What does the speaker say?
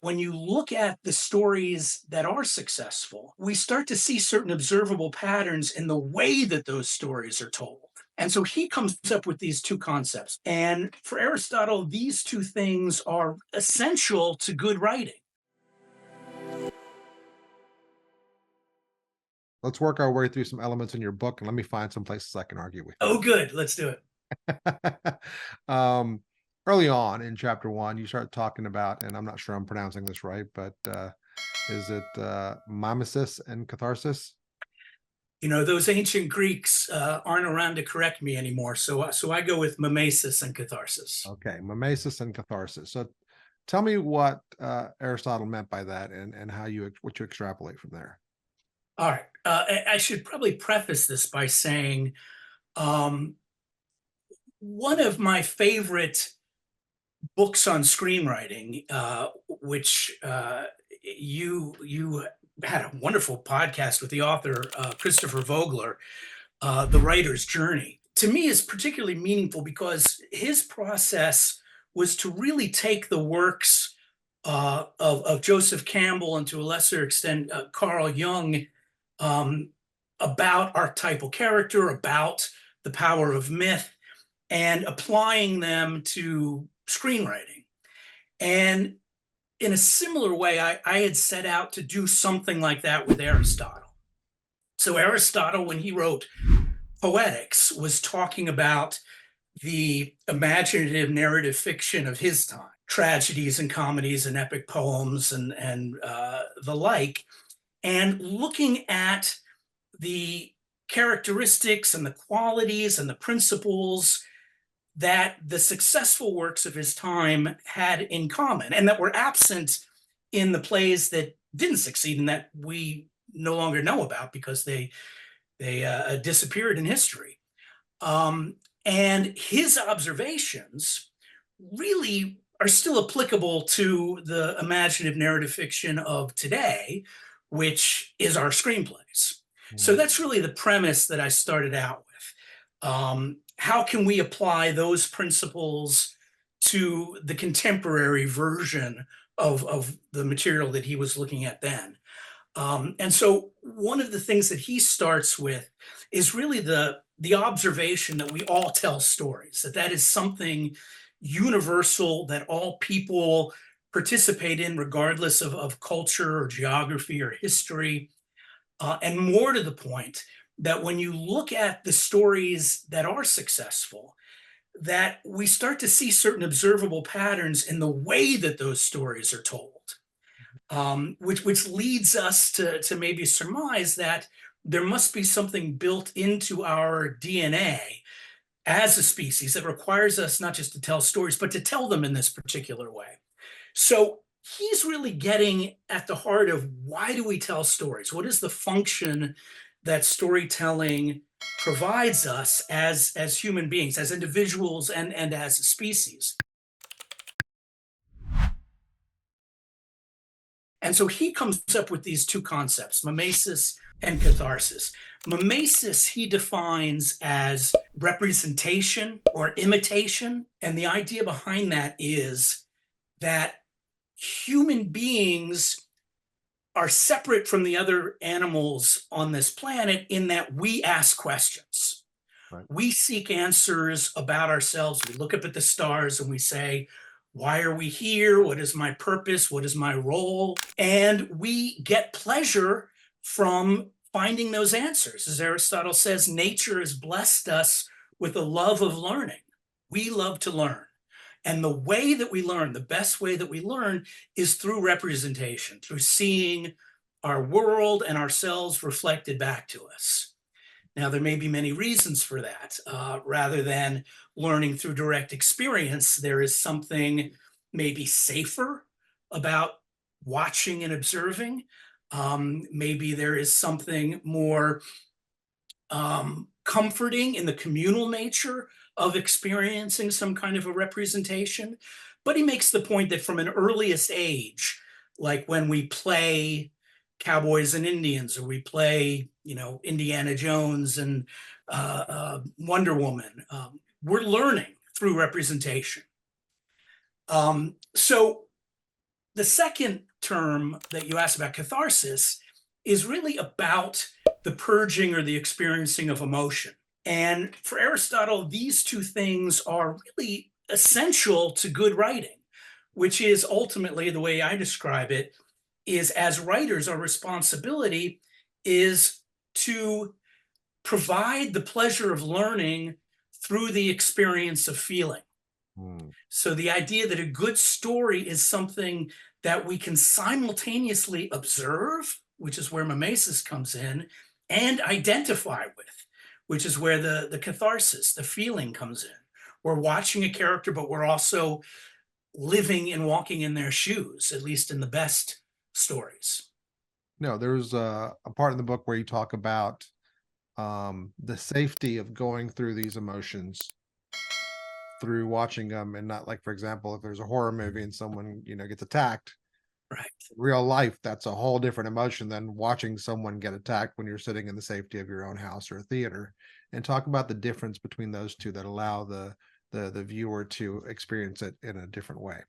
When you look at the stories that are successful, we start to see certain observable patterns in the way that those stories are told. And so he comes up with these two concepts. And for Aristotle, these two things are essential to good writing. Let's work our way through some elements in your book and let me find some places I can argue with you. Oh, good. Let's do it. um, Early on in chapter one, you start talking about, and I'm not sure I'm pronouncing this right, but is it mimesis and catharsis? Those ancient Greeks aren't around to correct me anymore. So I go with mimesis and catharsis. Okay, mimesis and catharsis. So tell me what Aristotle meant by that and how what you extrapolate from there. All right. I should probably preface this by saying um, one of my favorite books on screenwriting, which you had a wonderful podcast with the author Christopher Vogler, The Writer's Journey. To me, is particularly meaningful because his process was to really take the works of Joseph Campbell and to a lesser extent Carl Jung um, about archetypal character, about the power of myth, and applying them to screenwriting. And in a similar way, I had set out to do something like that with Aristotle. So, Aristotle, when he wrote Poetics, was talking about the imaginative narrative fiction of his time, tragedies and comedies and epic poems and the like, and looking at the characteristics and the qualities and the principles that the successful works of his time had in common and that were absent in the plays that didn't succeed and that we no longer know about because they disappeared in history. Um, and his observations really are still applicable to the imaginative narrative fiction of today, which is our screenplays. So Mm. that's really the premise that I started out with. How can we apply those principles to the contemporary version of the material that he was looking at then? And so one of the things that he starts with is really the observation that we all tell stories, that is something universal that all people participate in, regardless of culture or geography or history. And more to the point, that when you look at the stories that are successful, that we start to see certain observable patterns in the way that those stories are told, which leads us to maybe surmise that there must be something built into our DNA as a species that requires us not just to tell stories, but to tell them in this particular way. So he's really getting at the heart of why do we tell stories? What is the function that storytelling provides us as human beings, as individuals, and as a species? And so he comes up with these two concepts, mimesis and catharsis. Mimesis he defines as representation or imitation. And the idea behind that is that human beings are separate from the other animals on this planet in that we ask questions. Right. We seek answers about ourselves. We look up at the stars and we say, why are we here? What is my purpose? What is my role? And we get pleasure from finding those answers. As Aristotle says, nature has blessed us with a love of learning. We love to learn. And the way that we learn, the best way that we learn is through representation, through seeing our world and ourselves reflected back to us. Now, there may be many reasons for that. Rather than learning through direct experience, there is something maybe safer about watching and observing. Maybe there is something more comforting in the communal nature of experiencing some kind of a representation. But he makes the point that from an earliest age, like when we play Cowboys and Indians, or we play, Indiana Jones and Wonder Woman, we're learning through representation. So The second term that you asked about, catharsis, is really about the purging or the experiencing of emotion. And for Aristotle, these two things are really essential to good writing, which is ultimately the way I describe it is as writers, our responsibility is to provide the pleasure of learning through the experience of feeling. Mm. So the idea that a good story is something that we can simultaneously observe, which is where mimesis comes in, and identify with, which is where the catharsis, the feeling comes in. We're watching a character, but we're also living and walking in their shoes, at least in the best stories. No, there's a part in the book where you talk about the safety of going through these emotions through watching them, and not like, for example, if there's a horror movie and someone, gets attacked, Right. real life, that's a whole different emotion than watching someone get attacked when you're sitting in the safety of your own house or a theater. And talk about the difference between those two that allow the viewer to experience it in a different way.